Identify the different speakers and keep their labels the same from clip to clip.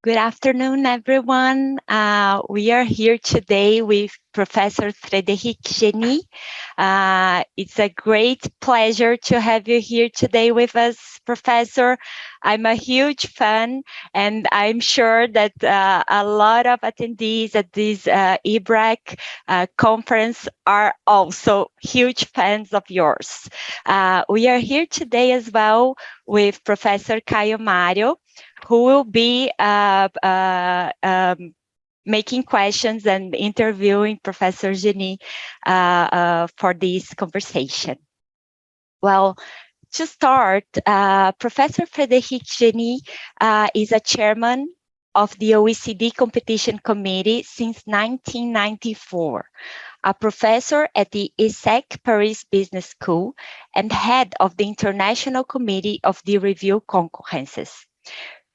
Speaker 1: Good afternoon, everyone. We are here today with Professor Frédéric Geny. It's a great pleasure to have you here today with us, Professor. I'm a huge fan, and I'm sure that a lot of attendees at this IBRAC conference are also huge fans of yours. We are here today as well with Professor Caio, who will be making questions and interviewing Professor Geny for this conversation. Well, to start, Professor Frédéric Geny is a chairman of the OECD Competition Committee since 1994, a professor at the ESSEC Paris Business School, and head of the International Committee of the Review Concurrences.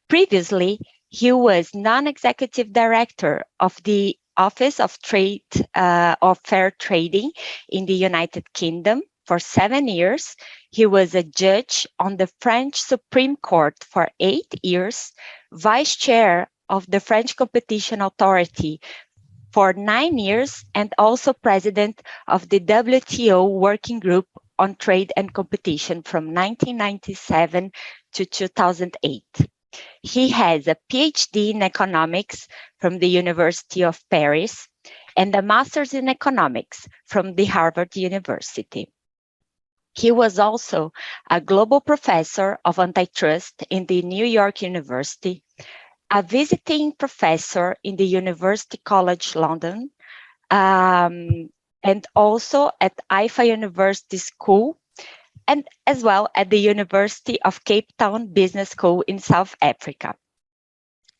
Speaker 1: Previously, he was non-executive director of the Office of Trade of Fair Trading in the United Kingdom for 7 years. He was a judge on the French Supreme Court for 8 years, vice chair of the French Competition Authority for 9 years, and also president of the WTO Working Group on Trade and Competition from 1997 to 2008. He has a PhD in economics from the University of Paris and a master's in economics from the Harvard University. He was also a global professor of antitrust in the New York University, a visiting professor in the University College London, and also at IFA University School, and as well at the University of Cape Town Business School in South Africa.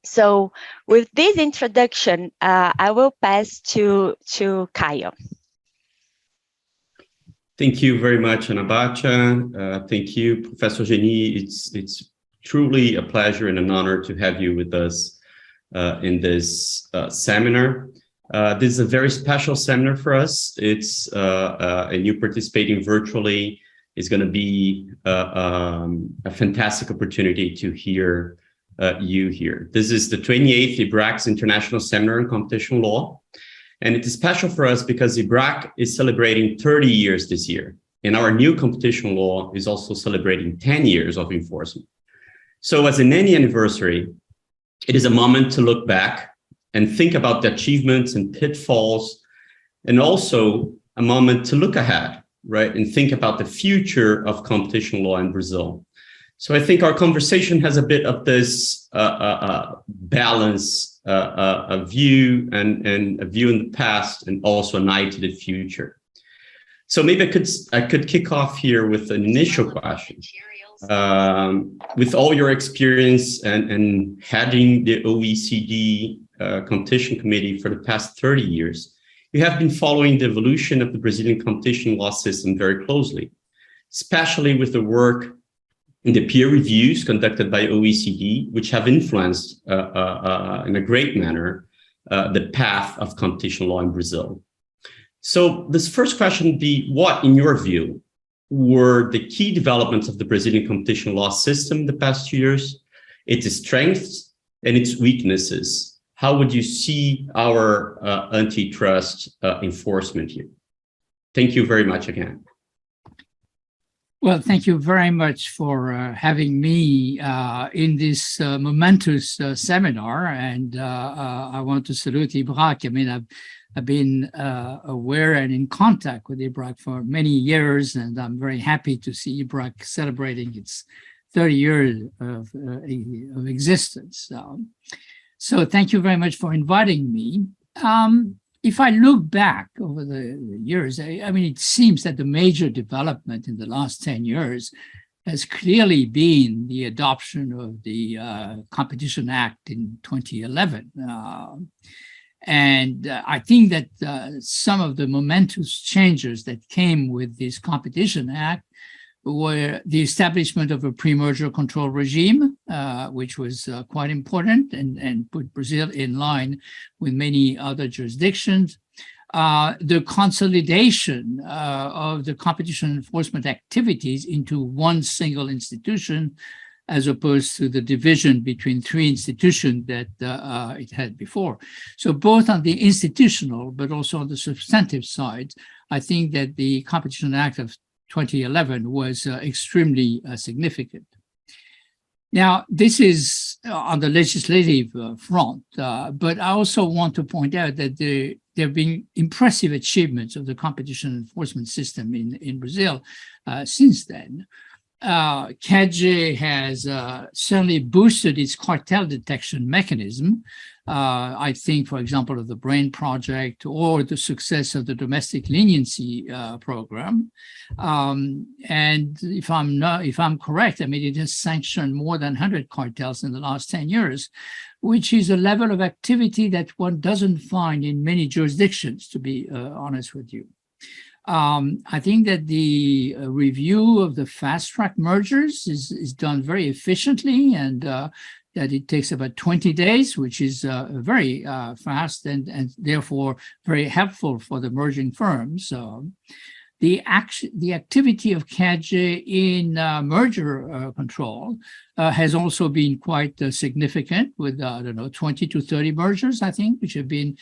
Speaker 1: So with this introduction, I will pass to Caio.
Speaker 2: Thank you very much, Ana Bátia. Thank you, Professor Geny. It's truly a pleasure and an honor to have you with us in this seminar. This is a very special seminar for us. It's and you participating virtually is going to be a fantastic opportunity to hear you here. This is the 28th IBRAC's International Seminar on Competition Law, and it is special for us because IBRAC is celebrating 30 years this year, and our new competition law is also celebrating 10 years of enforcement. So as in any anniversary, it is a moment to look back and think about the achievements and pitfalls, and also a moment to look ahead, right, and think about the future of competition law in Brazil. So I think our conversation has a bit of this balance, a view and a view in the past, and also an eye to the future. So maybe I could kick off here with an initial question. With all your experience and heading the OECD Competition Committee for the past 30 years, you have been following the evolution of the Brazilian competition law system very closely, especially with the work in the peer reviews conducted by OECD, which have influenced in a great manner the path of competition law in Brazil. So this first question would be, what, in your view, were the key developments of the Brazilian competition law system the past 2 years, its strengths and its weaknesses? How would you see our antitrust enforcement here? Thank you very much again.
Speaker 3: Well, thank you very much for having me in this momentous seminar. And I want to salute IBRAC. I mean, I've been aware and in contact with IBRAC for many years, and I'm very happy to see IBRAC celebrating its 30 years of existence. So thank you very much for inviting me. If I look back over the years, I mean, it seems that the major development in the last 10 years has clearly been the adoption of the Competition Act in 2011. And I think that some of the momentous changes that came with this Competition Act were the establishment of a pre-merger control regime, which was quite important and put Brazil in line with many other jurisdictions. The consolidation of the competition enforcement activities into one single institution, as opposed to the division between three institutions that it had before. So both on the institutional, but also on the substantive side, I think that the Competition Act of 2011 was extremely significant. Now, this is on the legislative front, but I also want to point out that there have been impressive achievements of the competition enforcement system in Brazil since then. CADE has certainly boosted its cartel detection mechanism. I think, for example, of the BRAIN project or the success of the domestic leniency program. And if I'm correct, I mean, it has sanctioned more than 100 cartels in the last 10 years, which is a level of activity that one doesn't find in many jurisdictions, to be honest with you. I think that the review of the fast-track mergers is done very efficiently, and that it takes about 20 days, which is very fast and therefore very helpful for the merging firms. The activity of CADE in merger control has also been quite significant with, I don't know, 20 to 30 mergers, I think, which have been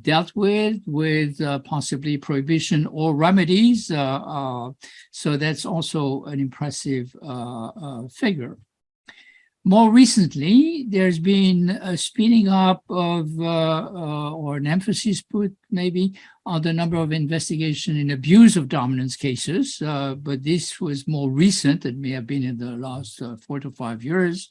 Speaker 3: dealt with possibly prohibition or remedies. So that's also an impressive figure. More recently, there's been a speeding up of, or an emphasis put maybe on the number of investigation in abuse of dominance cases, but this was more recent. It may have been in the last 4 to 5 years.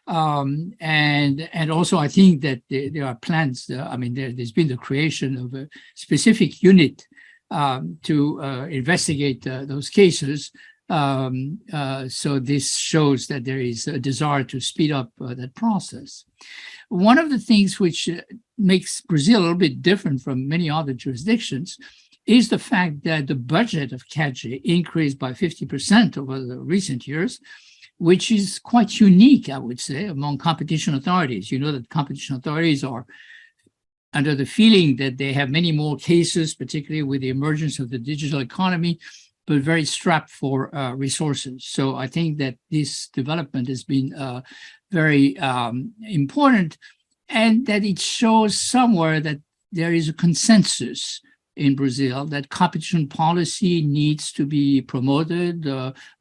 Speaker 3: And also I think that there are plans, I mean, there's been the creation of a specific unit to investigate those cases. So this shows that there is a desire to speed up that process. One of the things which makes Brazil a little bit different from many other jurisdictions is the fact that the budget of CADE increased by 50% over the recent years, which is quite unique, I would say, among competition authorities. You know that competition authorities are under the feeling that they have many more cases, particularly with the emergence of the digital economy, but very strapped for resources. So I think that this development has been very important, and that it shows somewhere that there is a consensus in Brazil that competition policy needs to be promoted,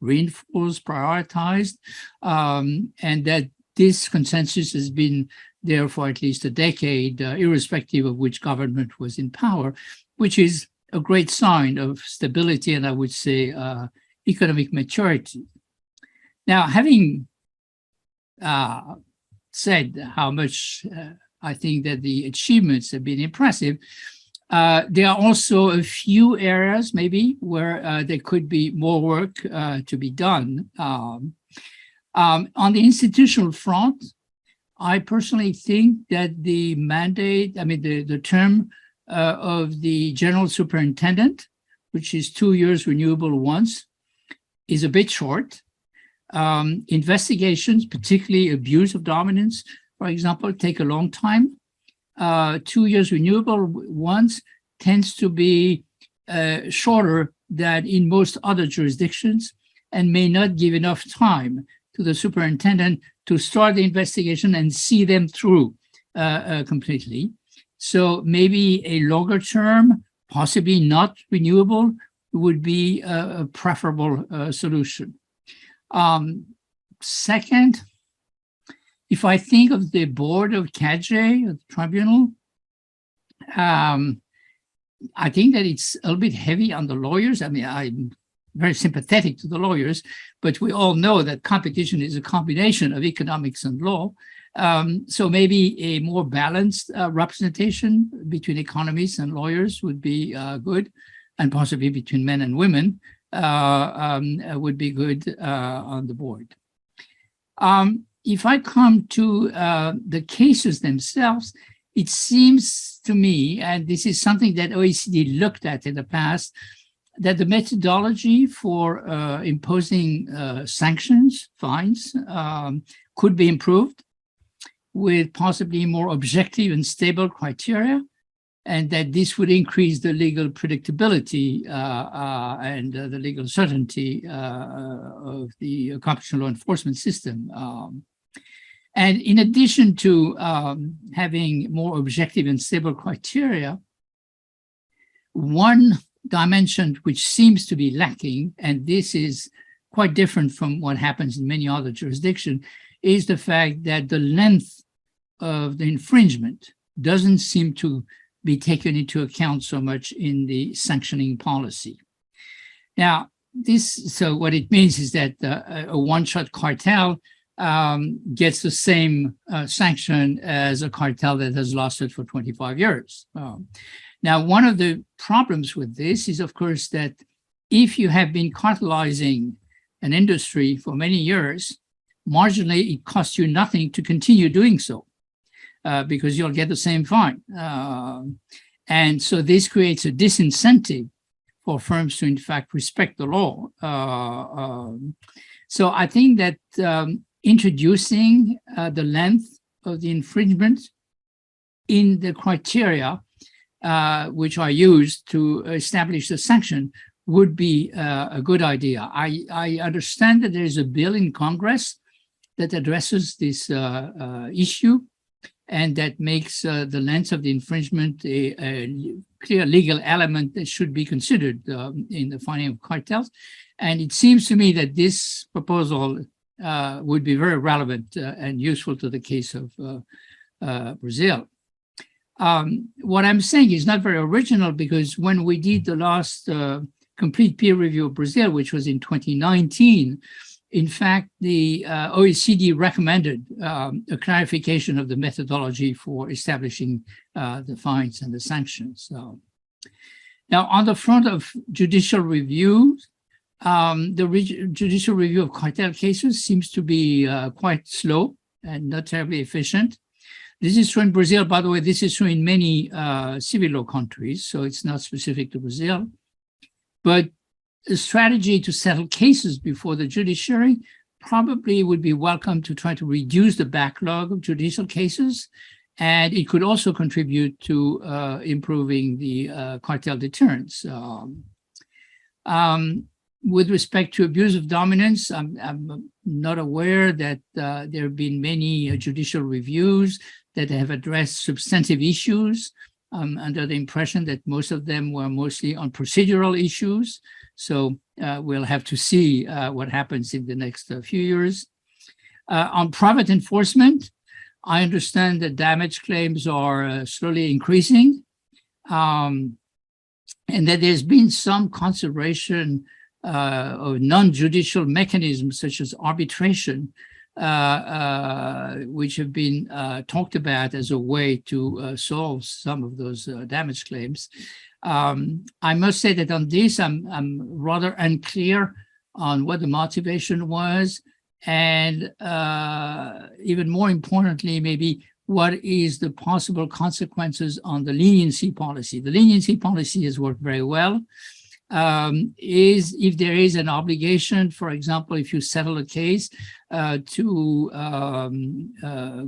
Speaker 3: reinforced, prioritized, and that this consensus has been there for at least a decade, irrespective of which government was in power, which is a great sign of stability and I would say economic maturity. Now, having said how much I think that the achievements have been impressive, there are also a few areas maybe where there could be more work to be done. On the institutional front, I personally think that the mandate, I mean, the term of the general superintendent, which is 2 years renewable once, is a bit short. Investigations, particularly abuse of dominance, for example, take a long time. 2 years renewable once tends to be shorter than in most other jurisdictions and may not give enough time to the superintendent to start the investigation and see them through completely. So maybe a longer term, possibly not renewable, would be a preferable solution. Second, if I think of the board of CADE, of the tribunal, I think that it's a little bit heavy on the lawyers. I mean, I'm very sympathetic to the lawyers, but we all know that competition is a combination of economics and law. So maybe a more balanced representation between economists and lawyers would be good, and possibly between men and women would be good on the board. If I come to the cases themselves, it seems to me, and this is something that OECD looked at in the past, that the methodology for imposing sanctions, fines, could be improved with possibly more objective and stable criteria. and that this would increase the legal predictability and the legal certainty of the competition law enforcement system. And in addition to having more objective and stable criteria, one dimension which seems to be lacking, and this is quite different from what happens in many other jurisdictions, is the fact that the length of the infringement doesn't seem to be taken into account so much in the sanctioning policy. Now, so what it means is that a one-shot cartel gets the same sanction as a cartel that has lasted for 25 years. Now, one of the problems with this is, of course, that if you have been cartelizing an industry for many years, marginally it costs you nothing to continue doing so. Because you'll get the same fine. And so this creates a disincentive for firms to, in fact, respect the law. So I think that introducing the length of the infringement in the criteria which are used to establish the sanction would be a good idea. I understand that there is a bill in Congress that addresses this issue, and that makes the length of the infringement a clear legal element that should be considered in the finding of cartels. And it seems to me that this proposal would be very relevant and useful to the case of Brazil. What I'm saying is not very original, because when we did the last complete peer review of Brazil, which was in 2019, in fact, the OECD recommended a clarification of the methodology for establishing the fines and the sanctions. Now, on the front of judicial review, the judicial review of cartel cases seems to be quite slow and not terribly efficient. This is true in Brazil. By the way, this is true in many civil law countries, so it's not specific to Brazil. But a strategy to settle cases before the judiciary probably would be welcome to try to reduce the backlog of judicial cases. And it could also contribute to improving the cartel deterrence. With respect to abuse of dominance, I'm not aware that there have been many judicial reviews that have addressed substantive issues. I'm under the impression that most of them were mostly on procedural issues. So we'll have to see what happens in the next few years. On private enforcement, I understand that damage claims are slowly increasing, and that there's been some consideration of non-judicial mechanisms such as arbitration, which have been talked about as a way to solve some of those damage claims. I must say that on this, I'm rather unclear on what the motivation was, and even more importantly, maybe what is the possible consequences on the leniency policy. The leniency policy has worked very well. Is if there is an obligation, for example, if you settle a case to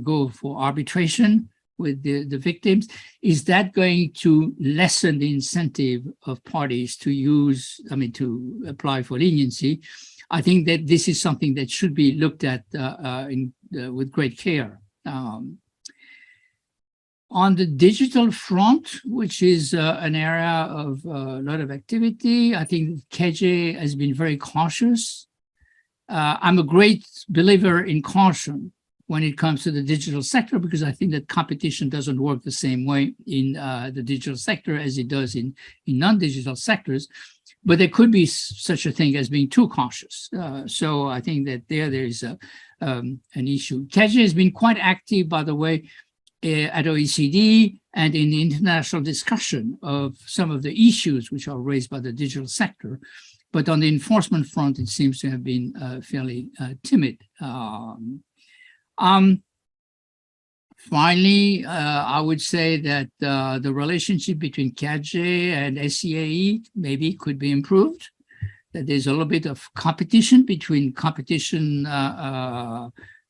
Speaker 3: go for arbitration with the victims, is that going to lessen the incentive of parties to use, to apply for leniency? I think that this is something that should be looked at with great care. On the digital front, which is an area of a lot of activity, I think KJ has been very cautious. I'm a great believer in caution when it comes to the digital sector, because I think that competition doesn't work the same way in the digital sector as it does in non-digital sectors. But there could be such a thing as being too cautious. So I think that there is an issue. KJ has been quite active, by the way, at OECD and in the international discussion of some of the issues which are raised by the digital sector. But on the enforcement front, it seems to have been fairly timid. Finally, I would say that the relationship between CADG and SCAE maybe could be improved, that there's a little bit of competition between competition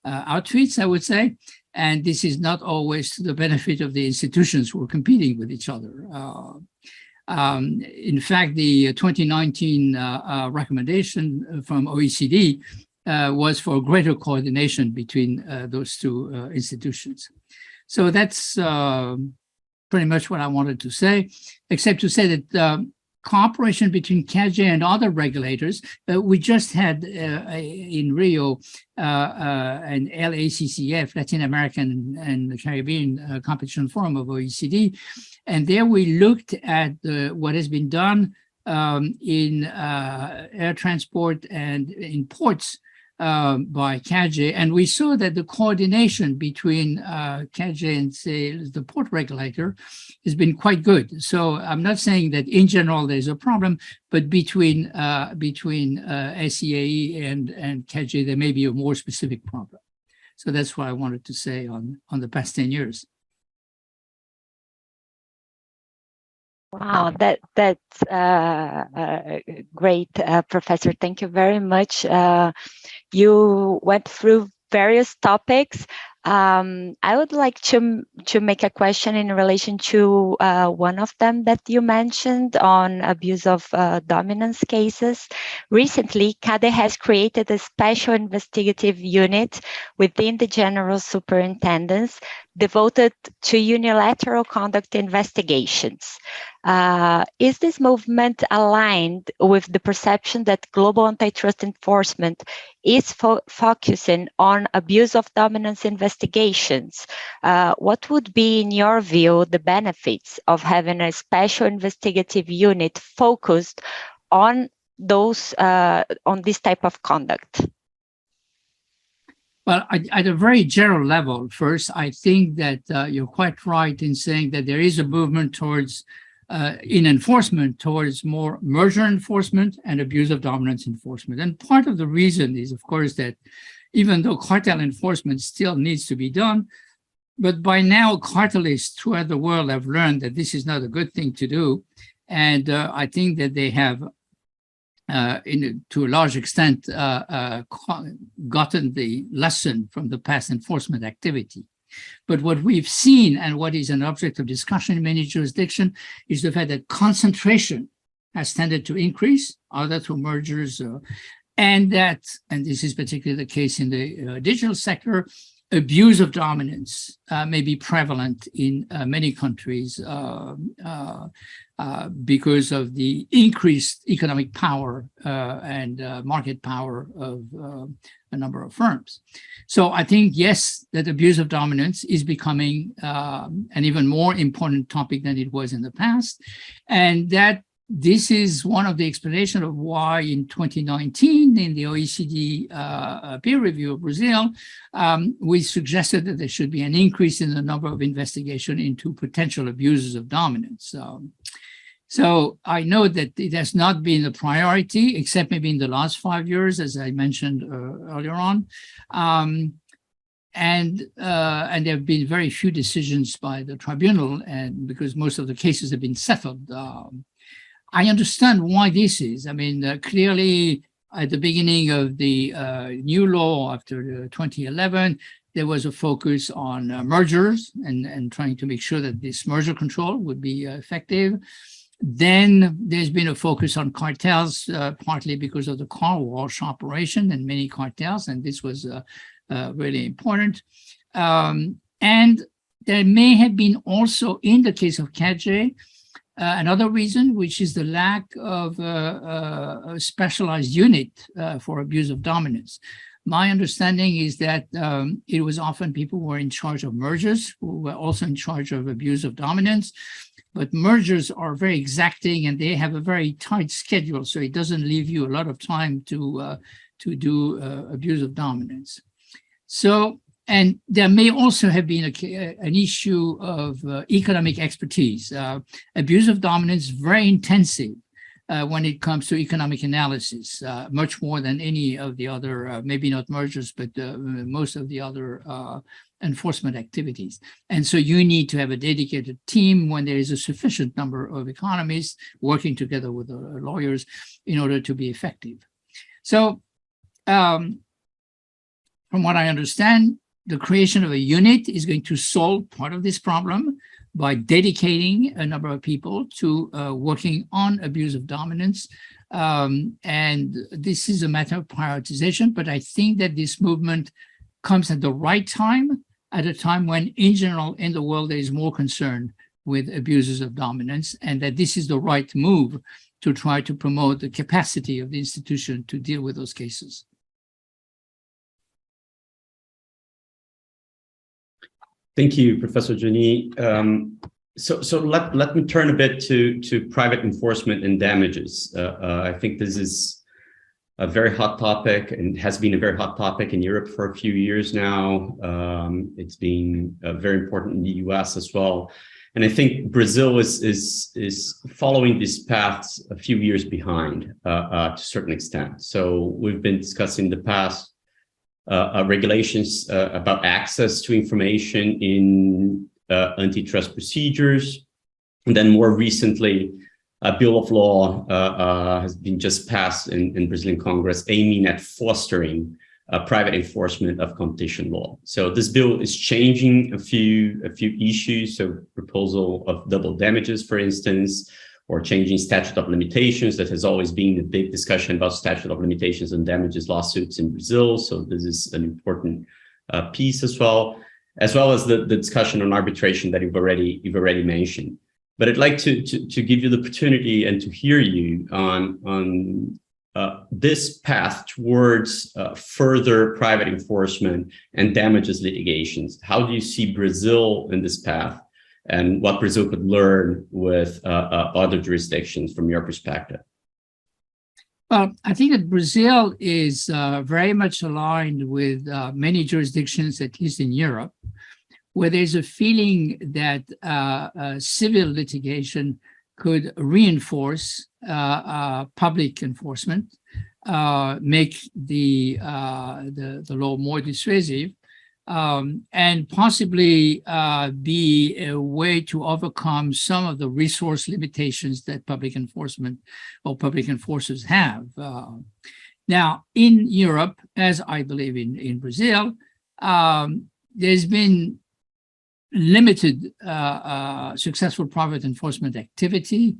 Speaker 3: outfits, I would say, And this is not always to the benefit of the institutions who are competing with each other. In fact, the 2019 recommendation from OECD was for greater coordination between those two institutions. So that's pretty much what I wanted to say, except to say that cooperation between CAGE and other regulators. We just had in Rio an LACCF, Latin American and Caribbean Competition Forum of OECD. And there we looked at what has been done in air transport and in ports by CAGE, and we saw that the coordination between CAGE and, say, the port regulator has been quite good. So I'm not saying that in general there's a problem, but between SEAE and CAGE there may be a more specific problem. So that's what I wanted to say on the past 10 years.
Speaker 1: Wow, that's great, Professor. Thank you very much. You went through various topics. I would like to make a question in relation to one of them that you mentioned on abuse of dominance cases. Recently, CADE has created a special investigative unit within the General Superintendents devoted to unilateral conduct investigations. Is this movement aligned with the perception that global antitrust enforcement is focusing on abuse of dominance investigations? What would be, in your view, the benefits of having a special investigative unit focused on those on this type of conduct?
Speaker 3: Well, at a very general level, first, I think that you're quite right in saying that there is a movement towards, in enforcement, towards more merger enforcement and abuse of dominance enforcement. And part of the reason is, of course, that even though cartel enforcement still needs to be done, but by now cartelists throughout the world have learned that this is not a good thing to do. And I think that they have to a large extent, gotten the lesson from the past enforcement activity. But what we've seen, and what is an object of discussion in many jurisdictions, is the fact that concentration has tended to increase, either through mergers, and this is particularly the case in the digital sector, abuse of dominance may be prevalent in many countries because of the increased economic power and market power of a number of firms. So I think, yes, that abuse of dominance is becoming an even more important topic than it was in the past. And that this is one of the explanations of why in 2019, in the OECD peer review of Brazil, we suggested that there should be an increase in the number of investigations into potential abuses of dominance. So I know that it has not been a priority, except maybe in the last 5 years, as I mentioned earlier on. And there have been very few decisions by the tribunal, and because most of the cases have been settled. I understand why this is. I mean, clearly at the beginning of the new law after 2011, there was a focus on mergers and trying to make sure that this merger control would be effective. Then there's been a focus on cartels, partly because of the car wash operation and many cartels, and this was really important. And there may have been also, in the case of CAGE, another reason, which is the lack of a specialized unit for abuse of dominance. My understanding is that it was often people who were in charge of mergers, who were also in charge of abuse of dominance. But mergers are very exacting and they have a very tight schedule, so it doesn't leave you a lot of time to do abuse of dominance. So, and there may also have been an issue of economic expertise. Abuse of dominance is very intensive when it comes to economic analysis, much more than any of the other, maybe not mergers, but most of the other enforcement activities. And so you need to have a dedicated team when there is a sufficient number of economists working together with lawyers in order to be effective. So from what I understand, the creation of a unit is going to solve part of this problem by dedicating a number of people to working on abuse of dominance. And this is a matter of prioritization, but I think that this movement comes at the right time, at a time when, in general, in the world, there is more concern with abuses of dominance, and that this is the right move to try to promote the capacity of the institution to deal with those cases.
Speaker 2: Thank you, Professor Genie. So let me turn a bit to private enforcement and damages. I think this is a very hot topic and has been a very hot topic in Europe for a few years now. It's been very important in the US as well. And I think Brazil is following these paths a few years behind to a certain extent. So we've been discussing in the past regulations about access to information in antitrust procedures. And then more recently, a bill of law has been just passed in Brazilian Congress aiming at fostering private enforcement of competition law. So this bill is changing a few issues. So proposal of double damages, for instance, or changing statute of limitations. That has always been a big discussion about statute of limitations and damages lawsuits in Brazil. So this is an important piece as well as the discussion on arbitration that you've already mentioned. But I'd like to give you the opportunity and to hear you on this path towards further private enforcement and damages litigations. How do you see Brazil in this path, and what Brazil could learn with other jurisdictions from your perspective?
Speaker 3: Well, I think that Brazil is very much aligned with many jurisdictions, at least in Europe, where there's a feeling that civil litigation could reinforce public enforcement, make the law more dissuasive, and possibly be a way to overcome some of the resource limitations that public enforcement or public enforcers have. Now, in Europe, as I believe in Brazil, there's been limited successful private enforcement activity,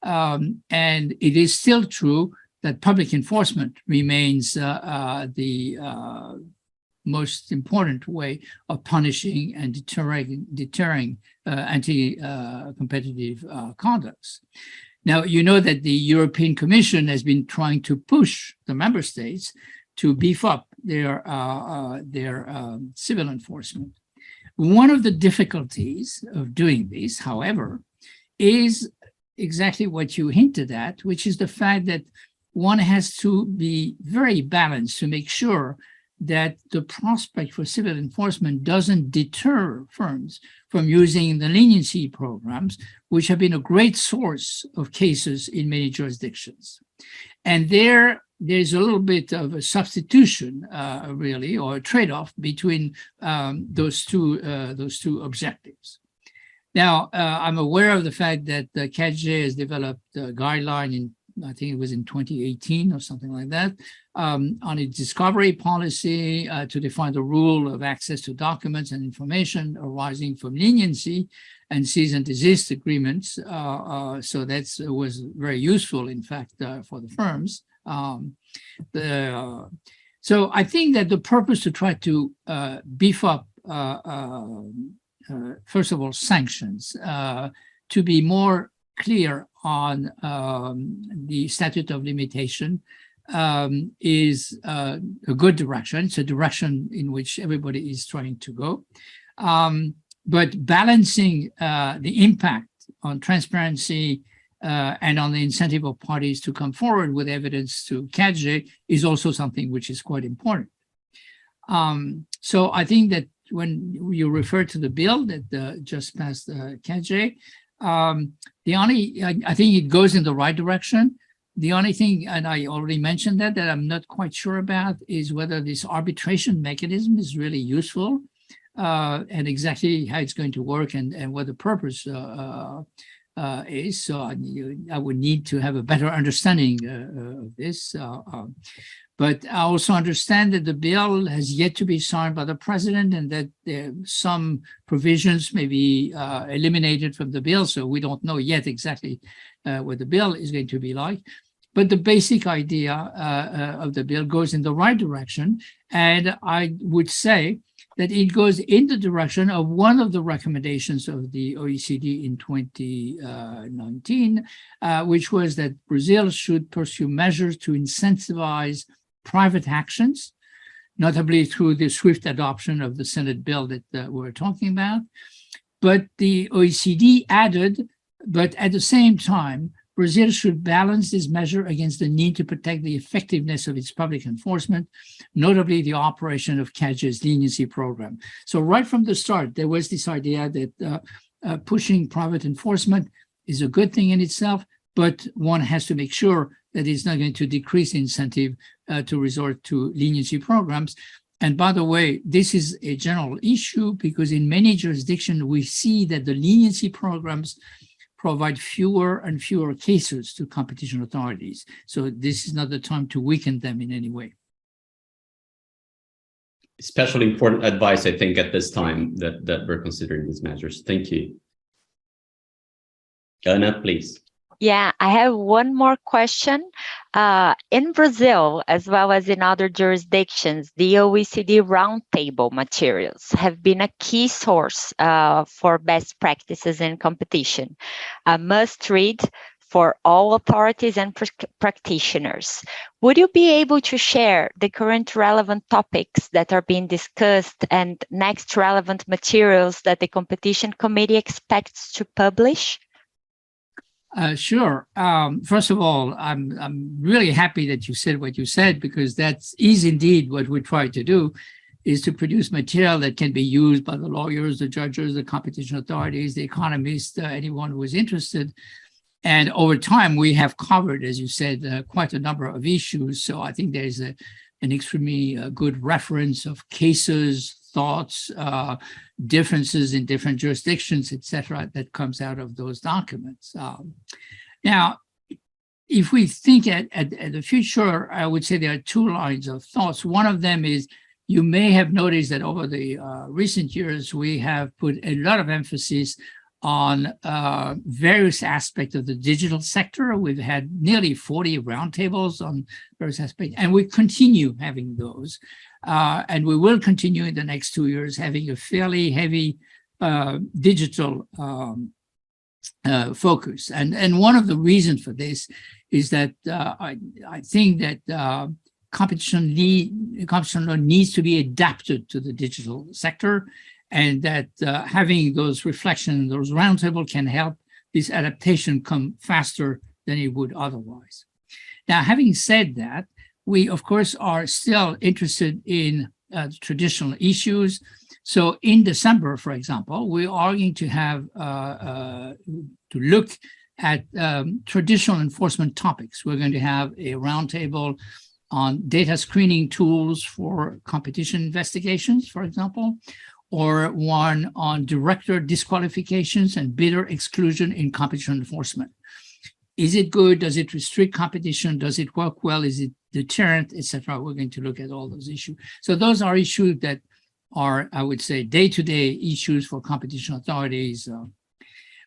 Speaker 3: and it is still true that public enforcement remains the most important way of punishing and deterring anti-competitive conducts. Now, you know that the European Commission has been trying to push the member states to beef up their civil enforcement. One of the difficulties of doing this, however, is exactly what you hinted at, which is the fact that one has to be very balanced to make sure that the prospect for civil enforcement doesn't deter firms from using the leniency programs, which have been a great source of cases in many jurisdictions. And there's a little bit of a substitution, really, or a trade-off between those two objectives. Now, I'm aware of the fact that the CADG has developed a guideline in, I think it was in 2018 or something like that, on a discovery policy to define the rule of access to documents and information arising from leniency and cease and desist agreements. So that was very useful, in fact, for the firms. So I think that the purpose to try to beef up, first of all, sanctions, to be more clear on the statute of limitation is a good direction. It's a direction in which everybody is trying to go. But balancing the impact on transparency and on the incentive of parties to come forward with evidence to CADG is also something which is quite important. So I think that when you refer to the bill that just passed CADG, I think it goes in the right direction. The only thing, and I already mentioned that I'm not quite sure about, is whether this arbitration mechanism is really useful and exactly how it's going to work and what the purpose is. So I would need to have a better understanding of this. But I also understand that the bill has yet to be signed by the president and that some provisions may be eliminated from the bill. So we don't know yet exactly what the bill is going to be like. But the basic idea of the bill goes in the right direction. And I would say that it goes in the direction of one of the recommendations of the OECD in 2019, which was that Brazil should pursue measures to incentivize private actions, notably through the swift adoption of the Senate bill that we're talking about. But the OECD added, but at the same time, Brazil should balance this measure against the need to protect the effectiveness of its public enforcement, notably the operation of CAGE's leniency program. So right from the start, there was this idea that pushing private enforcement is a good thing in itself, but one has to make sure that it's not going to decrease incentive to resort to leniency programs. And by the way, this is a general issue because in many jurisdictions, we see that the leniency programs provide fewer and fewer cases to competition authorities. So this is not the time to weaken them in any way.
Speaker 2: Especially important advice, I think, at this time that we're considering these measures. Thank you. Anna, please.
Speaker 1: Yeah, I have one more question. In Brazil, as well as in other jurisdictions, the OECD roundtable materials have been a key source for best practices in competition. A must-read for all authorities and practitioners. Would you be able to share the current relevant topics that are being discussed and next relevant materials that the Competition Committee expects to publish?
Speaker 3: Sure. First of all, I'm really happy that you said what you said, because that is indeed what we try to do, is to produce material that can be used by the lawyers, the judges, the competition authorities, the economists, anyone who is interested. And over time, we have covered, as you said, quite a number of issues. So I think there's an extremely good reference of cases, thoughts, differences in different jurisdictions, etc., that comes out of those documents. Now, if we think at the future, I would say there are two lines of thoughts. One of them is, you may have noticed that over the recent years, we have put a lot of emphasis on various aspects of the digital sector. We've had nearly 40 roundtables on various aspects, and we continue having those. And we will continue in the next 2 years having a fairly heavy digital focus. And one of the reasons for this is that I think that competition law needs to be adapted to the digital sector, and that having those reflections, those roundtables can help this adaptation come faster than it would otherwise. Now, having said that, we, of course, are still interested in traditional issues. So in December, for example, we are going to have to look at traditional enforcement topics. We're going to have a roundtable on data screening tools for competition investigations, for example, or one on director disqualifications and bidder exclusion in competition enforcement. Is it good? Does it restrict competition? Does it work well? Is it deterrent, etc.? We're going to look at all those issues. So those are issues that are, I would say, day-to-day issues for competition authorities.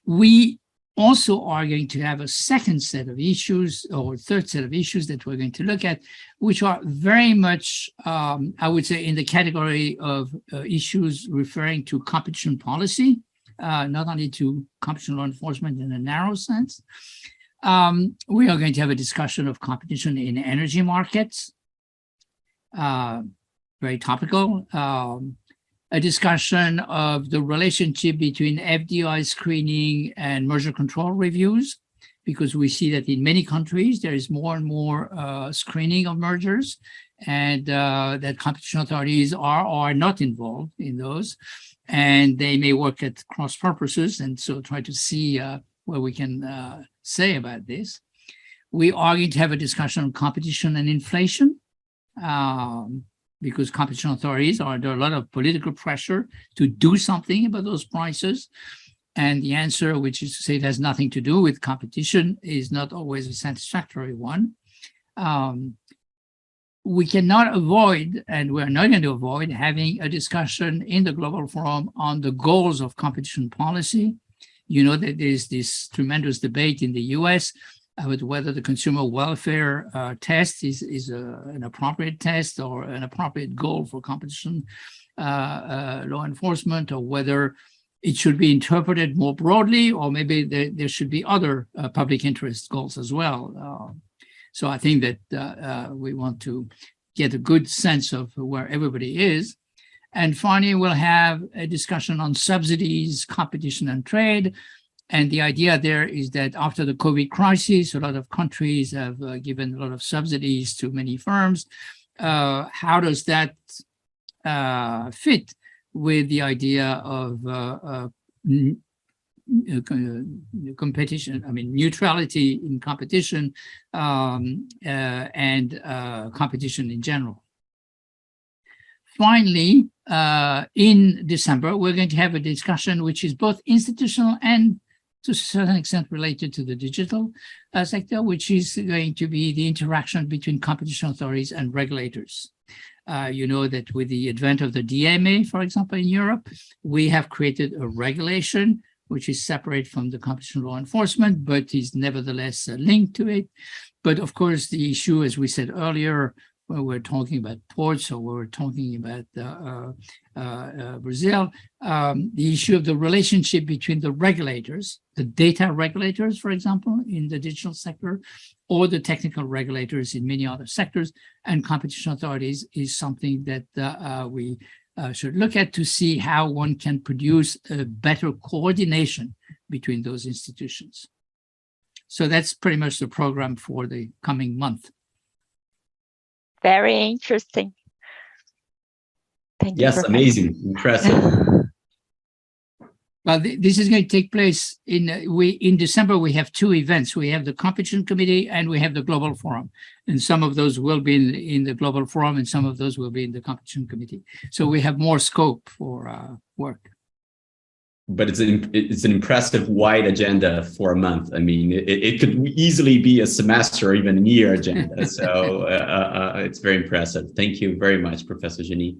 Speaker 3: We also are going to have a second set of issues, or third set of issues that we're going to look at, which are very much, I would say, in the category of issues referring to competition policy, not only to competition law enforcement in a narrow sense. We are going to have a discussion of competition in energy markets, very topical. A discussion of the relationship between FDI screening and merger control reviews, because we see that in many countries, there is more and more screening of mergers, and that competition authorities are not involved in those, and they may work at cross purposes, and so try to see what we can say about this. We are going to have a discussion on competition and inflation, because competition authorities are under a lot of political pressure to do something about those prices. And the answer, which is to say it has nothing to do with competition, is not always a satisfactory one. We cannot avoid, and we're not going to avoid, having a discussion in the Global Forum on the goals of competition policy. You know that there's this tremendous debate in the US about whether the consumer welfare test is an appropriate test or an appropriate goal for competition law enforcement, or whether it should be interpreted more broadly, or maybe there should be other public interest goals as well. So I think that we want to get a good sense of where everybody is. And finally, we'll have a discussion on subsidies, competition, and trade. And the idea there is that after the COVID crisis, a lot of countries have given a lot of subsidies to many firms. How does that fit with the idea of competition, neutrality in competition and competition in general? Finally, in December, we're going to have a discussion which is both institutional and to a certain extent related to the digital sector, which is going to be the interaction between competition authorities and regulators. You know that with the advent of the DMA, for example, in Europe, we have created a regulation which is separate from the competition law enforcement, but is nevertheless linked to it. But of course, the issue, as we said earlier, when we're talking about ports or we're talking about Brazil, the issue of the relationship between the regulators, the data regulators, for example, in the digital sector, or the technical regulators in many other sectors, and competition authorities is something that we should look at to see how one can produce a better coordination between those institutions. So that's pretty much the program for the coming month.
Speaker 1: Very interesting. Thank you.
Speaker 2: Yes, amazing, impressive.
Speaker 3: Well, this is going to take place in December. We have two events. We have the Competition Committee and we have the Global Forum. And some of those will be in the Global Forum and some of those will be in the Competition Committee. So we have more scope for work.
Speaker 2: But it's an impressive wide agenda for a month. I mean, it could easily be a semester or even a year agenda. So it's very impressive. Thank you very much, Professor Geni.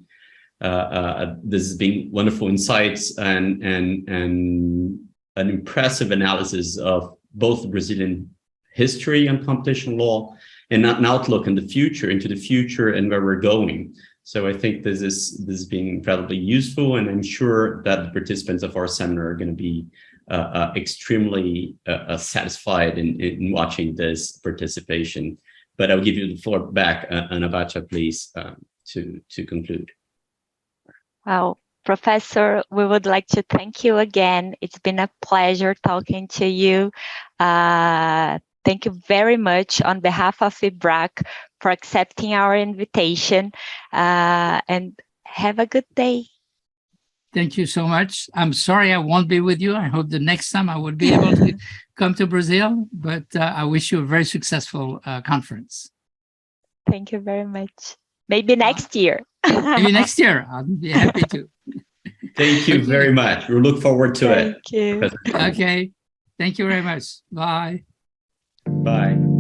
Speaker 2: This has been wonderful insights and an impressive analysis of both Brazilian history and competition law and an outlook into the future and where we're going. So I think this is being incredibly useful, and I'm sure that the participants of our seminar are going to be extremely satisfied in watching this participation. But I'll give you the floor back, Ana Bátia, please, to conclude.
Speaker 1: Well, Professor, we would like to thank you again. It's been a pleasure talking to you. Thank you very much on behalf of IBRAC for accepting our invitation, and have a good day.
Speaker 3: Thank you so much. I'm sorry I won't be with you. I hope the next time I would be able to come to Brazil, but I wish you a very successful conference.
Speaker 1: Thank you very much. Maybe next year.
Speaker 3: Maybe next year. I'll be happy to.
Speaker 2: Thank you very much. We look forward to it.
Speaker 1: Thank you.
Speaker 3: Okay. Thank you very much. Bye.
Speaker 2: Bye.